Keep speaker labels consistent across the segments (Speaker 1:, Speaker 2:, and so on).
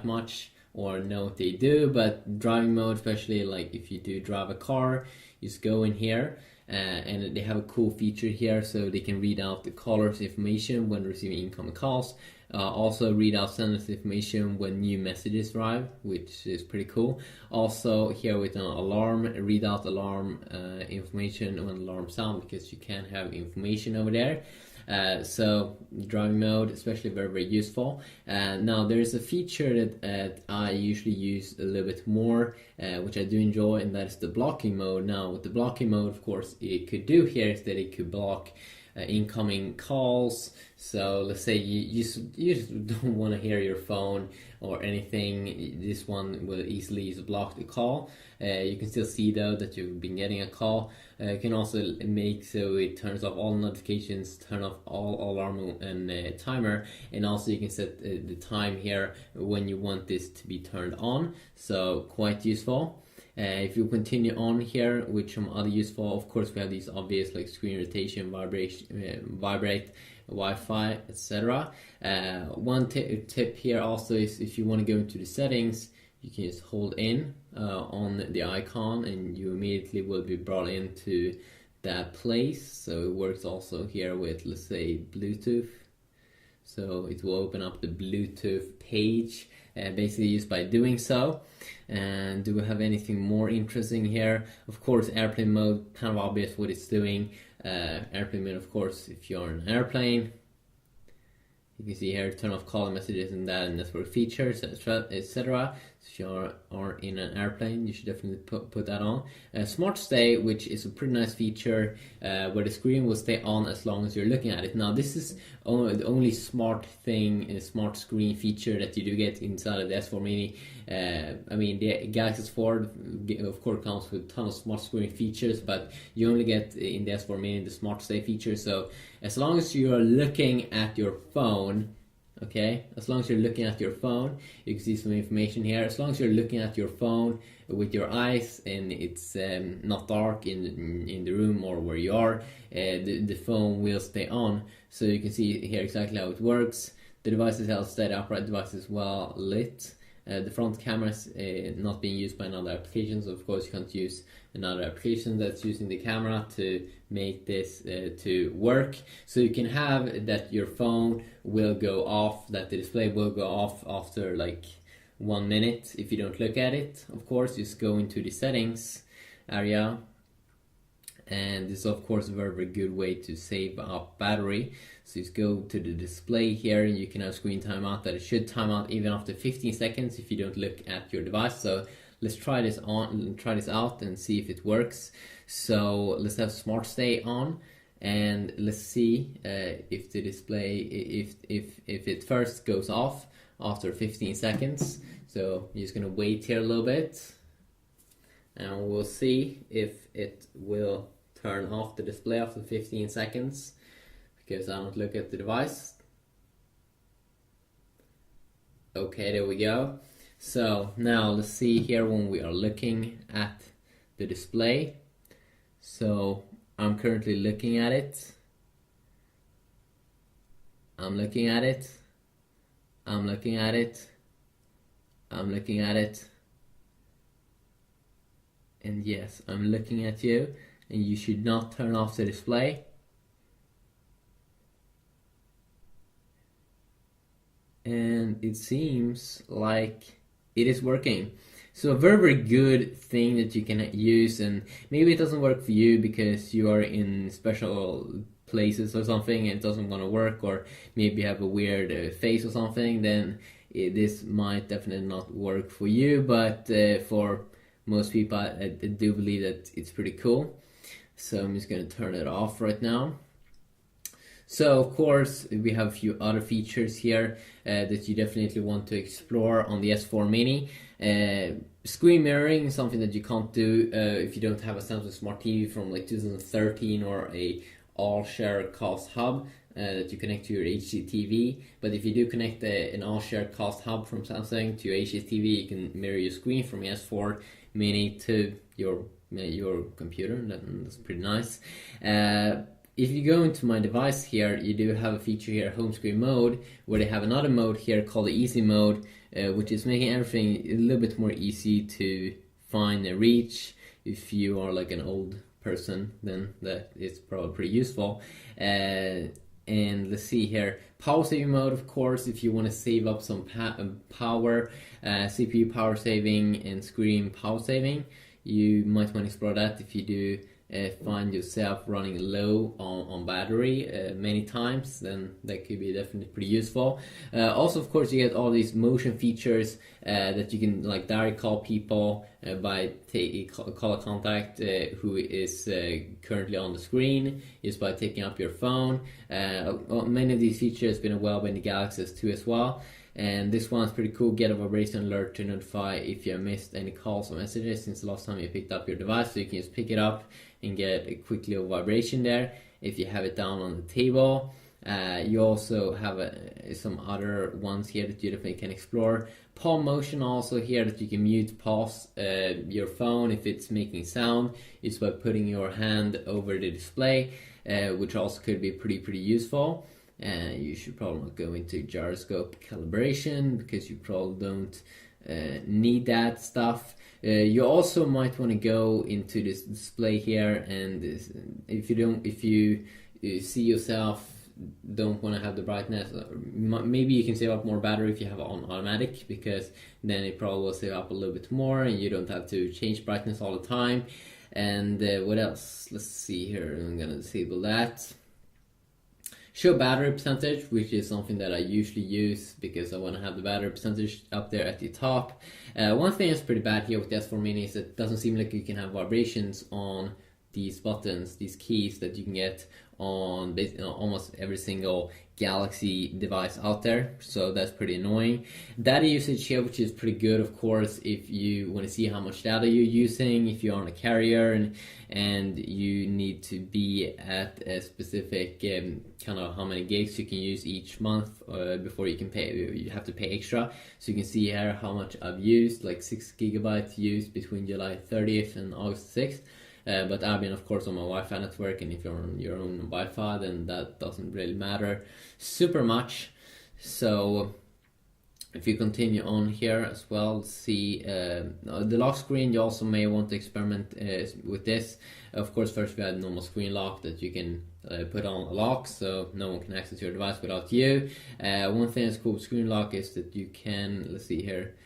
Speaker 1: much or know what they do, but driving mode, especially like if you do drive a car, you just go in here and they have a cool feature here, so they can read out the caller's information when receiving incoming calls. Also read out sender's information when new messages arrive, which is pretty cool. Also here with an alarm, read out alarm information when alarm sound, because you can have information over there. So driving mode, especially very useful. Now there's a feature that I usually use a little bit more, which I do enjoy, and that is the blocking mode. Now with the blocking mode, of course, it could do here is that it could block incoming calls. So let's say you just don't want to hear your phone or anything, this one will easily just block the call. You can still see though that you've been getting a call. You can also make so it turns off all notifications, turn off all alarm and timer, and also you can set the time here when you want this to be turned on, so quite useful. If you continue on here with some other useful, of course we have these obvious like screen rotation, vibrate, Wi-Fi, etc. One tip here also is if you want to go into the settings, you can just hold in on the icon and you immediately will be brought into that place. So it works also here with, let's say, Bluetooth. So it will open up the Bluetooth page basically just by doing so. And do we have anything more interesting here? Of course, airplane mode, kind of obvious what it's doing. Airplane mode, of course, if you're on an airplane, you can see here turn off call messages and that and network features, etc. So if you are in an airplane, you should definitely put that on. Smart Stay, which is a pretty nice feature where the screen will stay on as long as you're looking at it. Now this is the only smart thing, smart screen feature that you do get inside of the S4 Mini. I mean, the Galaxy S4 of course comes with a ton of smart screen features, but you only get in the S4 Mini the Smart Stay feature. So as long as you are looking at your phone, okay, as long as you're looking at your phone, you can see some information here. As long as you're looking at your phone with your eyes and it's not dark in the room or where you are, the phone will stay on. So you can see here exactly how it works. The device is held steady, upright device is well lit. The front camera is not being used by another application, so of course you can't use another application that's using the camera to make this to work. So you can have that your phone will go off, that the display will go off after like 1 minute if you don't look at it. Of course, just go into the settings area, and this is of course a very good way to save up battery. So just go to the display here and you can have screen timeout, that it should time out even after 15 seconds if you don't look at your device. So let's try this out and see if it works. So let's have Smart Stay on and let's see if the display, if it first goes off after 15 seconds. So I'm just gonna wait here a little bit and we'll see if it will turn off the display after 15 seconds because I don't look at the device. Okay, there we go. So now let's see here when we are looking at the display. So I'm currently looking at it. I'm looking at it. I'm looking at it. I'm looking at it. And yes, I'm looking at you, and you should not turn off the display. And it seems like it is working. So a very good thing that you can use, and maybe it doesn't work for you because you are in special places or something and it doesn't want to work, or maybe you have a weird face or something, then this might definitely not work for you, but for most people I do believe that it's pretty cool. So I'm just going to turn it off right now. So of course we have a few other features here that you definitely want to explore on the S4 Mini. Screen mirroring is something that you can't do if you don't have a Samsung Smart TV from like 2013 or a all-share-cast hub that you connect to your HDTV. But if you do connect an all-share-cast hub from Samsung to your HDTV, you can mirror your screen from your S4 Mini to your computer. That's pretty nice. If you go into my device here, you do have a feature here, home screen mode, where they have another mode here called the easy mode, which is making everything a little bit more easy to find and reach. If you are like an old person, then that is probably pretty useful. And let's see here, power saving mode, of course, if you want to save up some power, CPU power saving and screen power saving. You might want to explore that if you do find yourself running low on battery many times, then that could be definitely pretty useful. Also, of course, you get all these motion features that you can like direct call people by call a contact who is currently on the screen is by taking up your phone. Many of these features have been available in the Galaxy S2 as well. And this one's pretty cool. Get a vibration alert to notify if you have missed any calls or messages since the last time you picked up your device. So you can just pick it up and get a quick little vibration there if you have it down on the table. You also have some other ones here that you definitely can explore. Palm motion also here, that you can mute, pause your phone if it's making sound. It's by putting your hand over the display, which also could be pretty useful. You should probably not go into gyroscope calibration because you probably don't need that stuff. You also might want to go into this display here, and if you see yourself don't want to have the brightness, maybe you can save up more battery if you have it on automatic, because then it probably will save up a little bit more and you don't have to change brightness all the time. And what else? Let's see here. I'm gonna disable that. Show battery percentage, which is something that I usually use because I want to have the battery percentage up there at the top. One thing that's pretty bad here with the S4 Mini is it doesn't seem like you can have vibrations on these buttons, these keys that you can get on almost every single Galaxy device out there, so that's pretty annoying. Data usage here, which is pretty good, of course, if you want to see how much data you're using, if you're on a carrier and you need to be at a specific kind of how many gigs you can use each month before you can pay. You have to pay extra, so you can see here how much I've used, like 6 gigabytes used between July 30th and August 6th. But I've been, of course, on my Wi-Fi network, and if you're on your own Wi-Fi, then that doesn't really matter super much. So if you continue on here as well, see the lock screen, you also may want to experiment with this. Of course, first we had normal screen lock that you can put on a lock so no one can access your device without you. One thing that's cool with screen lock is that you can, let's see here,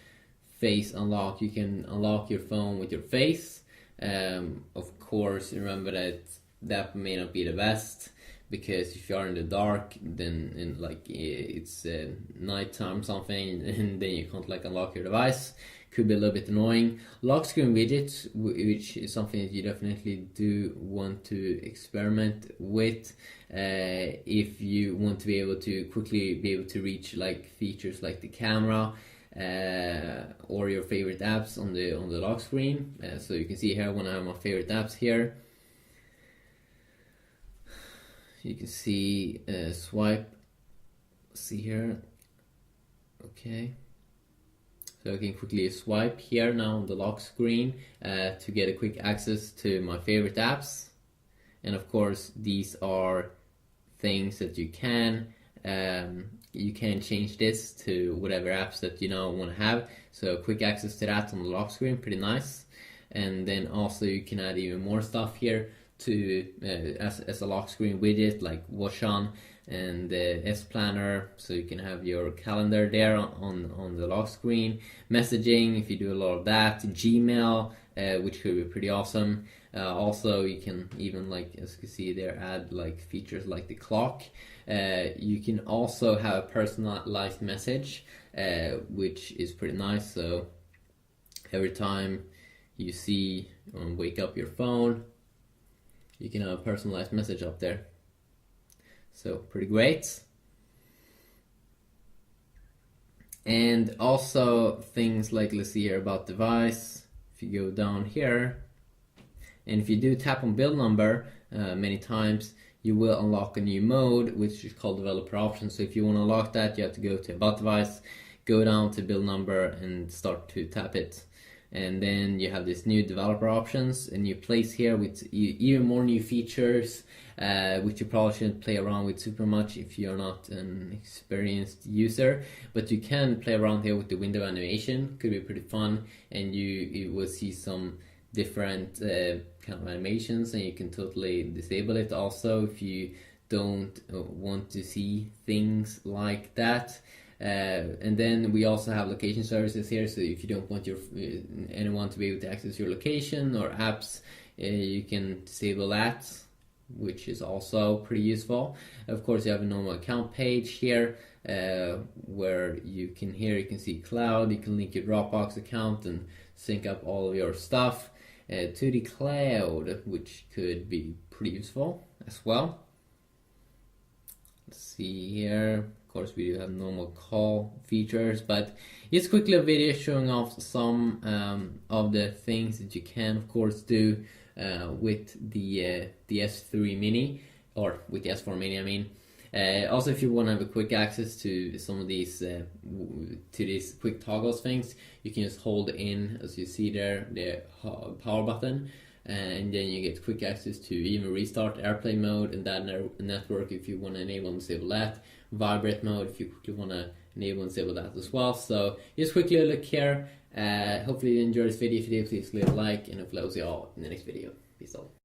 Speaker 1: face unlock. You can unlock your phone with your face. Of course, remember that may not be the best, because if you are in the dark, then it's nighttime something, and then you can't like unlock your device. Could be a little bit annoying. Lock screen widgets, which is something that you definitely do want to experiment with if you want to be able to quickly be able to reach like features like the camera. Or your favorite apps on the lock screen. So you can see here when I have my favorite apps here, you can see swipe. See here, okay. So I can quickly swipe here now on the lock screen to get a quick access to my favorite apps. And of course, these are things that you can change this to whatever apps that you now want to have. So quick access to that on the lock screen, pretty nice. And then also you can add even more stuff here to as a lock screen widget, like Watch On and S Planner, so you can have your calendar there on the lock screen. Messaging, if you do a lot of that. Gmail, which could be pretty awesome. Also, you can even, like as you can see there, add like features like the clock. You can also have a personalized message, which is pretty nice. So every time you see or wake up your phone, you can have a personalized message up there. So pretty great. And also things like, let's see here about device. If you go down here, and if you do tap on build number many times, you will unlock a new mode, which is called developer options. So if you want to unlock that, you have to go to about device, go down to build number and start to tap it. and then you have this new developer options, a new place here with even more new features, which you probably shouldn't play around with super much if you're not an experienced user, but you can play around here with the window animation. Could be pretty fun, and you will see some different kind of animations, and you can totally disable it also if you don't want to see things like that. And then we also have location services here, so if you don't want your anyone to be able to access your location or apps, you can disable that, which is also pretty useful. Of course, you have a normal account page here, where you can see cloud. You can link your Dropbox account and sync up all of your stuff to the cloud, which could be pretty useful as well. Let's see here. Of course, we do have normal call features, but just quickly a video showing off some of the things that you can, of course, do with the S3 Mini, or with the S4 Mini, I mean. Also, if you want to have a quick access to some of these quick toggles things, you can just hold in, as you see there, the power button, and then you get quick access to even restart airplane mode and that network if you want to enable and disable that, vibrate mode if you quickly want to enable and disable that as well. So just quickly look here. Hopefully you enjoyed this video. If you did, please leave a like, and hopefully I'll see you all in the next video. Peace out.